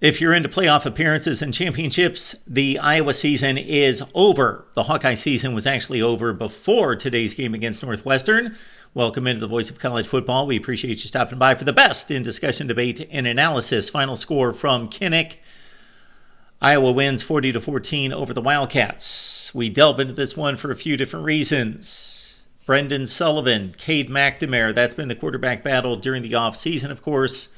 If you're into playoff appearances and championships, the Iowa season is over. The Hawkeye season was actually over before today's game against Northwestern. Welcome into the Voice of College Football. We appreciate you stopping by for the best in discussion, debate, and analysis. Final score from Kinnick. Iowa wins 40-14 over the Wildcats. We delve into this one for a few different reasons. Brendan Sullivan, Cade McNamara, that's been the quarterback battle during the offseason, of course.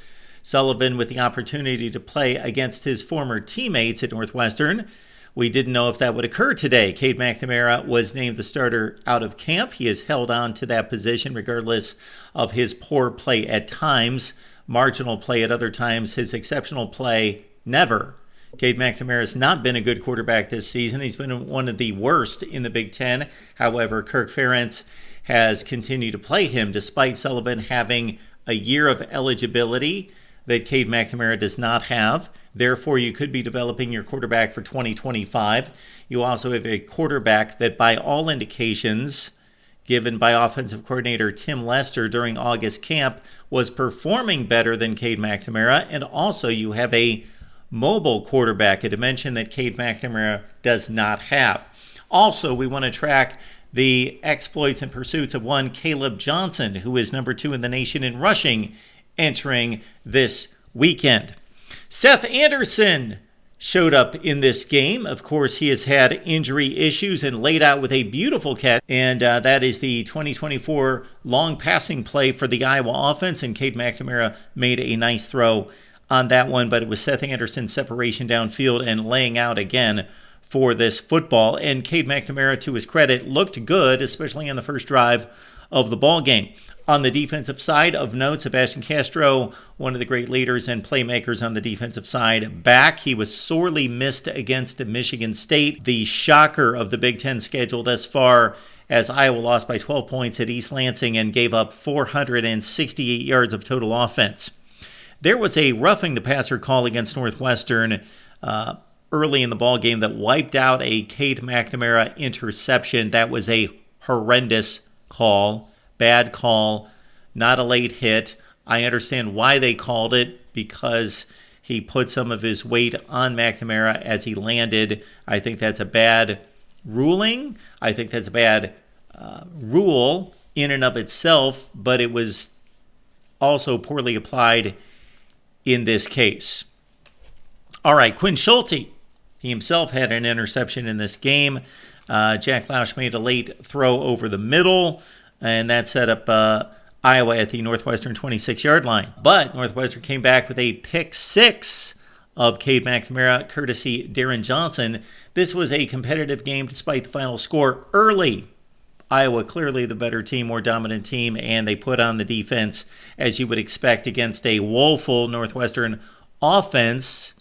Sullivan with the opportunity to play against his former teammates at Northwestern. We didn't know if that would occur today. Cade McNamara was named the starter out of camp. He has held on to that position regardless of his poor play at times, marginal play at other times, his exceptional play never. Cade McNamara has not been a good quarterback this season. He's been one of the worst in the Big Ten. However, Kirk Ferentz has continued to play him despite Sullivan having a year of eligibility that Cade McNamara does not have. Therefore, you could be developing your quarterback for 2025. You also have a quarterback that, by all indications, given by offensive coordinator Tim Lester during August camp, was performing better than Cade McNamara. And also, you have a mobile quarterback, a dimension that Cade McNamara does not have. Also, we want to track the exploits and pursuits of one Kaleb Johnson, who is number 2 in the nation in rushing, entering this weekend. Seth Anderson showed up in this game. Of course, he has had injury issues and laid out with a beautiful catch, and that is the 2024 long passing play for the Iowa offense, and Cade McNamara made a nice throw on that one, but it was Seth Anderson's separation downfield and laying out again for this football. And Cade McNamara, to his credit, looked good, especially on the first drive of the ball game. On the defensive side, of note, Sebastian Castro, one of the great leaders and playmakers on the defensive side, back. He was sorely missed against Michigan State, the shocker of the Big Ten schedule thus far, as Iowa lost by 12 points at East Lansing and gave up 468 yards of total offense. There was a roughing the passer call against Northwestern early in the ball game that wiped out a Cade McNamara interception. That was a horrendous call. Bad call, not a late hit. I understand why they called it, because he put some of his weight on McNamara as he landed. I think that's a bad ruling. I think that's a bad rule in and of itself, but it was also poorly applied in this case. All right, Quinn Schulte, he himself had an interception in this game. Jack Lausch made a late throw over the middle, and that set up Iowa at the Northwestern 26-yard line. But Northwestern came back with a pick six of Cade McNamara, courtesy Darren Johnson. This was a competitive game despite the final score early. Iowa clearly the better team, more dominant team, and they put on the defense as you would expect against a woeful Northwestern offense.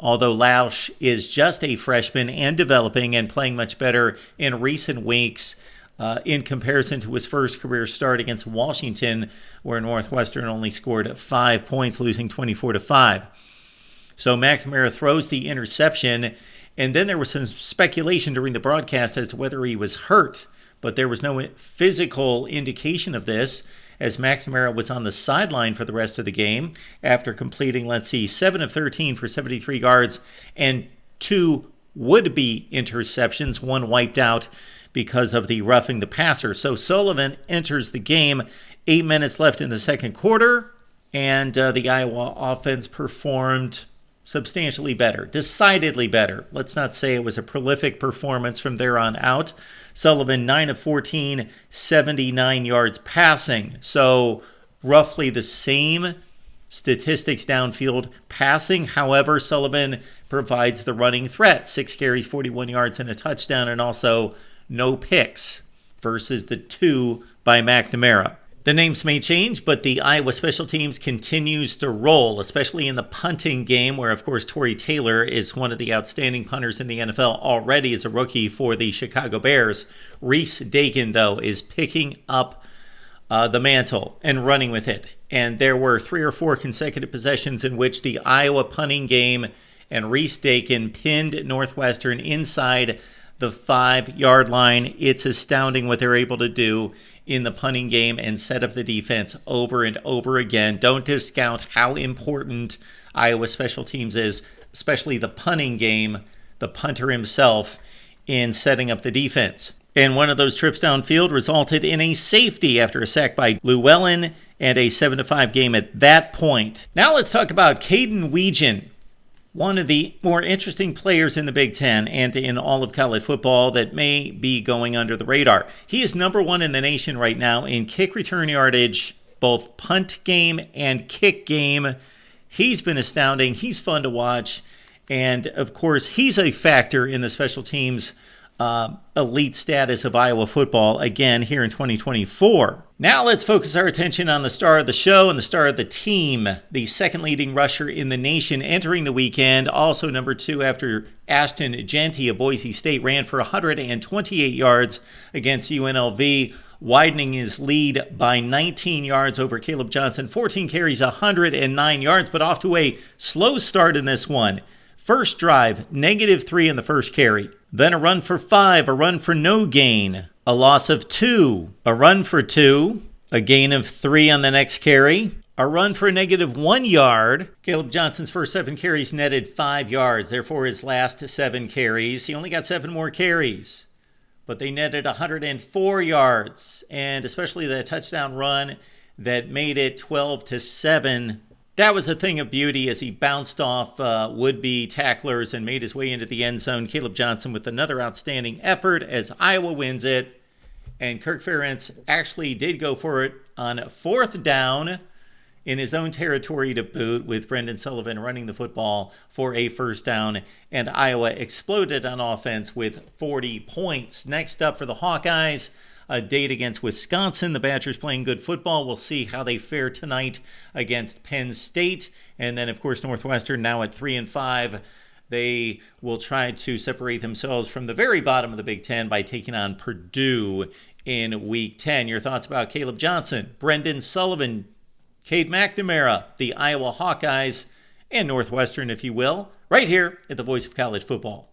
Although Lausch is just a freshman and developing and playing much better in recent weeks, in comparison to his first career start against Washington, where Northwestern only scored 5 points, losing 24-5. So McNamara throws the interception, and then there was some speculation during the broadcast as to whether he was hurt, but there was no physical indication of this, as McNamara was on the sideline for the rest of the game after completing, 7 of 13 for 73 yards and 2 would-be interceptions, one wiped out because of the roughing the passer. So Sullivan enters the game, 8 minutes left in the second quarter, and the Iowa offense performed substantially better, decidedly better. Let's not say it was a prolific performance from there on out. Sullivan, 9 of 14, 79 yards passing. So roughly the same statistics downfield passing. However, Sullivan provides the running threat, 6 carries, 41 yards, and a touchdown, and also no picks versus the 2 by McNamara. The names may change, but the Iowa special teams continues to roll, especially in the punting game, where, of course, Torrey Taylor is one of the outstanding punters in the NFL already as a rookie for the Chicago Bears. Reese Dakin, though, is picking up the mantle and running with it. And there were 3 or 4 consecutive possessions in which the Iowa punting game and Reese Dakin pinned Northwestern inside the 5-yard line. It's astounding what they're able to do in the punting game and set up the defense over and over again. Don't discount how important Iowa special teams is, especially the punting game, the punter himself, in setting up the defense. And one of those trips downfield resulted in a safety after a sack by Llewellyn and a 7-5 game at that point. Now let's talk about Kaden Wetjen, one of the more interesting players in the Big Ten and in all of college football that may be going under the radar. He is number one in the nation right now in kick return yardage, both punt game and kick game. He's been astounding. He's fun to watch. And, of course, he's a factor in the special teams elite status of Iowa football again here in 2024. Now let's focus our attention on the star of the show and the star of the team, the second leading rusher in the nation entering the weekend, also number 2 after Ashton Jeanty of Boise State, ran for 128 yards against UNLV, widening his lead by 19 yards over Kaleb Johnson. 14 carries, 109 yards, but off to a slow start in this one. First drive, -3 in the first carry. Then a run for 5, a run for no gain, a loss of 2, a run for 2, a gain of 3 on the next carry, a run for a -1 yard. Kaleb Johnson's first 7 carries netted 5 yards. Therefore, his last 7 carries, he only got 7 more carries, but they netted 104 yards, and especially that touchdown run that made it 12-7. That was a thing of beauty as he bounced off would-be tacklers and made his way into the end zone. Kaleb Johnson with another outstanding effort as Iowa wins it. And Kirk Ferentz actually did go for it on 4th down in his own territory to boot, with Brendan Sullivan running the football for a first down. And Iowa exploded on offense with 40 points. Next up for the Hawkeyes, a date against Wisconsin. The Badgers playing good football. We'll see how they fare tonight against Penn State. And then, of course, Northwestern now at 3-5. They will try to separate themselves from the very bottom of the Big Ten by taking on Purdue in Week 10. Your thoughts about Kaleb Johnson, Brendan Sullivan, Cade McNamara, the Iowa Hawkeyes, and Northwestern, if you will, right here at the Voice of College Football.